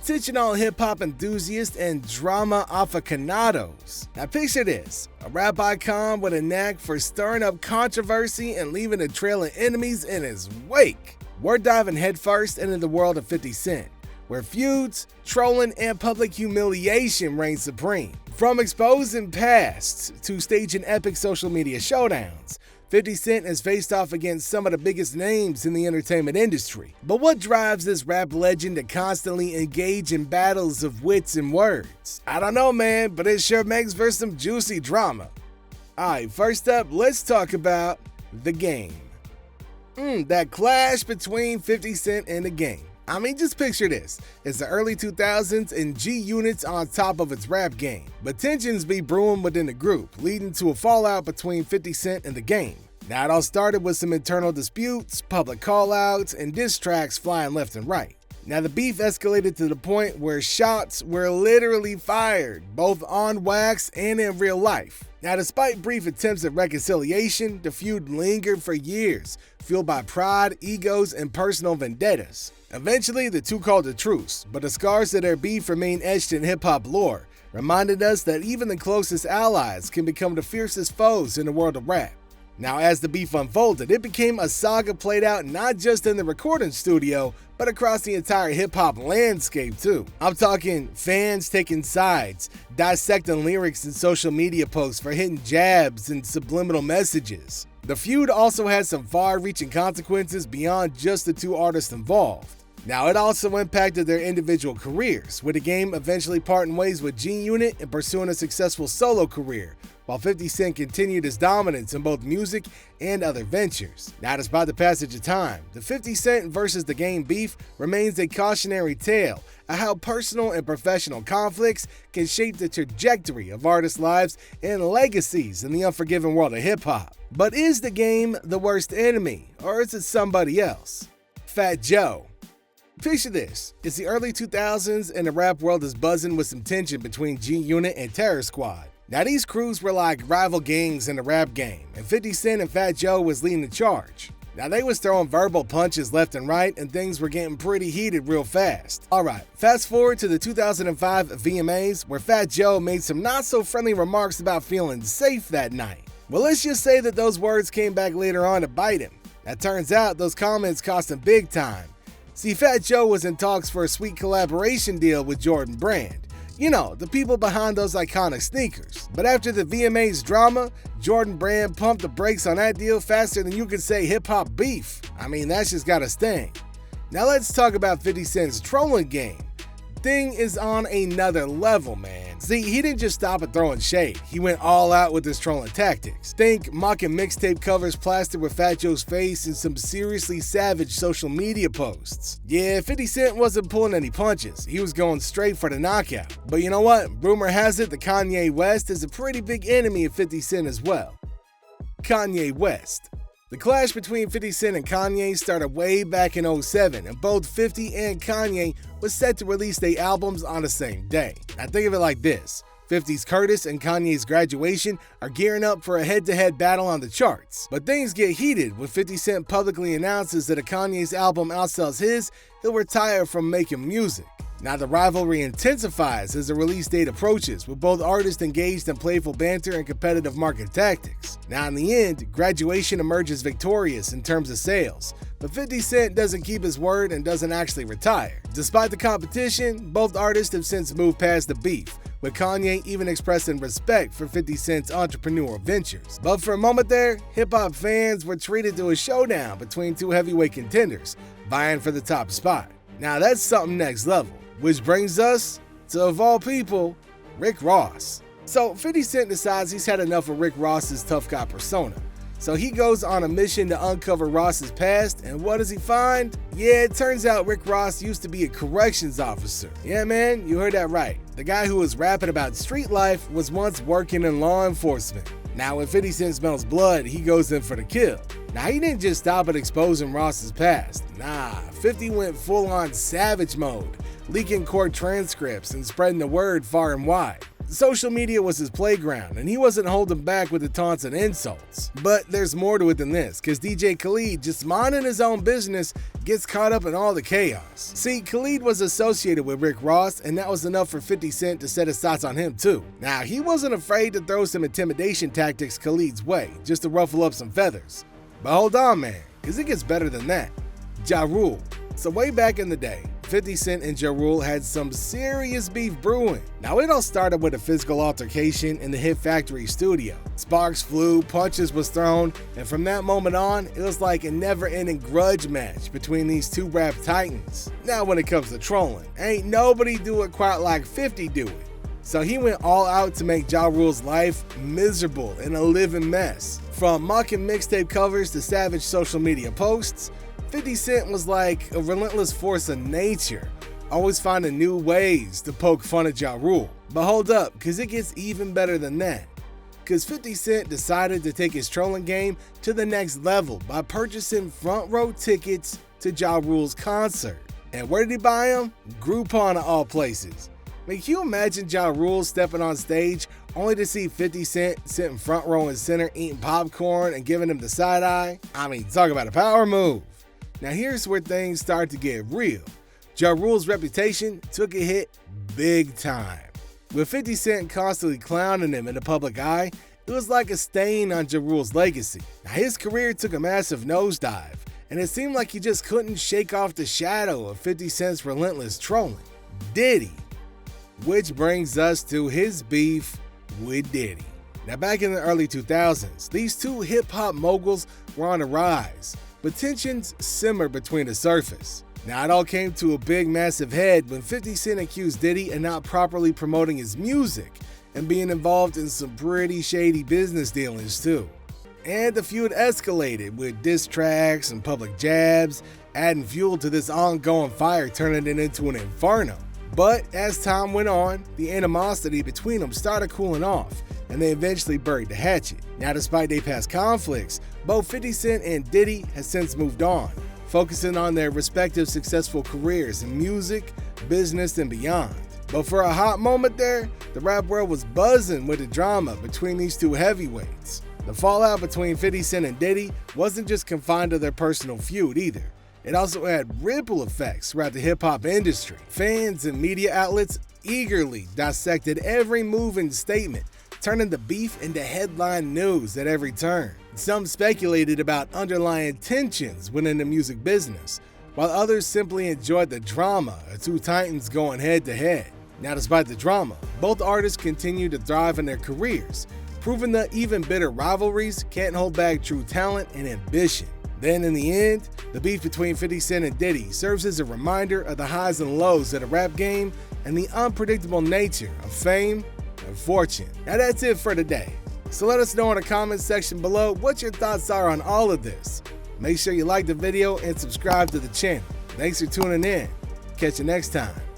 Attention all hip-hop enthusiasts and drama aficionados. Now picture this, a rap icon with a knack for stirring up controversy and leaving a trail of enemies in his wake. We're diving headfirst into the world of 50 Cent, where feuds, trolling, and public humiliation reign supreme. From exposing pasts to staging epic social media showdowns, 50 Cent has faced off against some of the biggest names in the entertainment industry. But what drives this rap legend to constantly engage in battles of wits and words? I don't know, man, but it sure makes for some juicy drama. Alright, first up, let's talk about The Game. That clash between 50 Cent and The Game. I mean, just picture this. It's the early 2000s and G-Unit's on top of its rap game. But tensions be brewing within the group, leading to a fallout between 50 Cent and The Game. Now, it all started with some internal disputes, public call-outs, and diss tracks flying left and right. Now, the beef escalated to the point where shots were literally fired, both on wax and in real life. Now, despite brief attempts at reconciliation, the feud lingered for years, fueled by pride, egos, and personal vendettas. Eventually, the two called a truce, but the scars of their beef remain etched in hip-hop lore, reminding us that even the closest allies can become the fiercest foes in the world of rap. Now, as the beef unfolded, it became a saga played out not just in the recording studio, but across the entire hip-hop landscape too. I'm talking fans taking sides, dissecting lyrics in social media posts for hitting jabs and subliminal messages. The feud also had some far-reaching consequences beyond just the two artists involved. Now, it also impacted their individual careers, with The Game eventually parting ways with G-Unit and pursuing a successful solo career, while 50 Cent continued his dominance in both music and other ventures. Now, despite the passage of time, the 50 Cent versus The Game beef remains a cautionary tale of how personal and professional conflicts can shape the trajectory of artists' lives and legacies in the unforgiving world of hip-hop. But is The Game the worst enemy, or is it somebody else? Fat Joe. Picture this, it's the early 2000s and the rap world is buzzing with some tension between G-Unit and Terror Squad. Now, these crews were like rival gangs in the rap game, and 50 Cent and Fat Joe was leading the charge. Now, they was throwing verbal punches left and right, and things were getting pretty heated real fast. Alright, fast forward to the 2005 VMAs, where Fat Joe made some not-so-friendly remarks about feeling safe that night. Well, let's just say that those words came back later on to bite him. That turns out those comments cost him big time. See, Fat Joe was in talks for a sweet collaboration deal with Jordan Brand. You know, the people behind those iconic sneakers. But after the VMA's drama, Jordan Brand pumped the brakes on that deal faster than you could say hip-hop beef. I mean, that's just got a sting. Now let's talk about 50 Cent's trolling game. Thing is on another level, man. See, he didn't just stop at throwing shade. He went all out with his trolling tactics. Think mocking mixtape covers plastered with Fat Joe's face and some seriously savage social media posts. Yeah, 50 Cent wasn't pulling any punches. He was going straight for the knockout. But you know what? Rumor has it that Kanye West is a pretty big enemy of 50 Cent as well. Kanye West. The clash between 50 Cent and Kanye started way back in 07, and both 50 and Kanye was set to release their albums on the same day. Now think of it like this. 50's Curtis and Kanye's Graduation are gearing up for a head-to-head battle on the charts. But things get heated when 50 Cent publicly announces that if Kanye's album outsells his, he'll retire from making music. Now the rivalry intensifies as the release date approaches, with both artists engaged in playful banter and competitive market tactics. Now in the end, Graduation emerges victorious in terms of sales, but 50 Cent doesn't keep his word and doesn't actually retire. Despite the competition, both artists have since moved past the beef, with Kanye even expressing respect for 50 Cent's entrepreneurial ventures. But for a moment there, hip-hop fans were treated to a showdown between two heavyweight contenders, vying for the top spot. Now that's something next level. Which brings us to, of all people, Rick Ross. So 50 Cent decides he's had enough of Rick Ross's tough guy persona. So he goes on a mission to uncover Ross's past, and what does he find? Yeah, it turns out Rick Ross used to be a corrections officer. Yeah, man, you heard that right. The guy who was rapping about street life was once working in law enforcement. Now when 50 Cent smells blood, he goes in for the kill. Now he didn't just stop at exposing Ross's past. Nah, 50 went full-on savage mode, leaking court transcripts and spreading the word far and wide. Social media was his playground, and he wasn't holding back with the taunts and insults. But there's more to it than this, cause DJ Khaled, just minding his own business, gets caught up in all the chaos. See, Khalid was associated with Rick Ross, and that was enough for 50 Cent to set his sights on him too. Now, he wasn't afraid to throw some intimidation tactics Khalid's way, just to ruffle up some feathers. But hold on, man, because it gets better than that. Ja Rule. So way back in the day, 50 Cent and Ja Rule had some serious beef brewing. Now, it all started with a physical altercation in the Hit Factory studio. Sparks flew, punches was thrown, and from that moment on, it was like a never-ending grudge match between these two rap titans. Now, when it comes to trolling, ain't nobody do it quite like 50 do it. So he went all out to make Ja Rule's life miserable and a living mess. From mocking mixtape covers to savage social media posts, 50 Cent was like a relentless force of nature, always finding new ways to poke fun at Ja Rule. But hold up, because it gets even better than that. Because 50 Cent decided to take his trolling game to the next level by purchasing front row tickets to Ja Rule's concert. And where did he buy them? Groupon of all places. I mean, can you imagine Ja Rule stepping on stage only to see 50 Cent sitting front row and center eating popcorn and giving him the side eye? I mean, talk about a power move. Now here's where things start to get real. Ja Rule's reputation took a hit big time. With 50 Cent constantly clowning him in the public eye, it was like a stain on Ja Rule's legacy. Now his career took a massive nosedive, and it seemed like he just couldn't shake off the shadow of 50 Cent's relentless trolling. Diddy. Which brings us to his beef with Diddy. Now back in the early 2000s, these two hip-hop moguls were on the rise, but tensions simmered between the surface. Now it all came to a big massive head when 50 Cent accused Diddy of not properly promoting his music and being involved in some pretty shady business dealings too. And the feud escalated with diss tracks and public jabs, adding fuel to this ongoing fire, turning it into an inferno. But as time went on, the animosity between them started cooling off, and they eventually buried the hatchet. Now, despite their past conflicts, both 50 Cent and Diddy has since moved on, focusing on their respective successful careers in music, business, and beyond. But for a hot moment there, the rap world was buzzing with the drama between these two heavyweights. The fallout between 50 Cent and Diddy wasn't just confined to their personal feud either. It also had ripple effects throughout the hip-hop industry. Fans and media outlets eagerly dissected every move and statement, turning the beef into headline news at every turn. Some speculated about underlying tensions within the music business, while others simply enjoyed the drama of two titans going head-to-head. Now, despite the drama, both artists continue to thrive in their careers, proving that even bitter rivalries can't hold back true talent and ambition. Then in the end, the beef between 50 Cent and Diddy serves as a reminder of the highs and lows of the rap game and the unpredictable nature of fame and fortune. Now that's it for today. So let us know in the comments section below what your thoughts are on all of this. Make sure you like the video and subscribe to the channel. Thanks for tuning in. Catch you next time.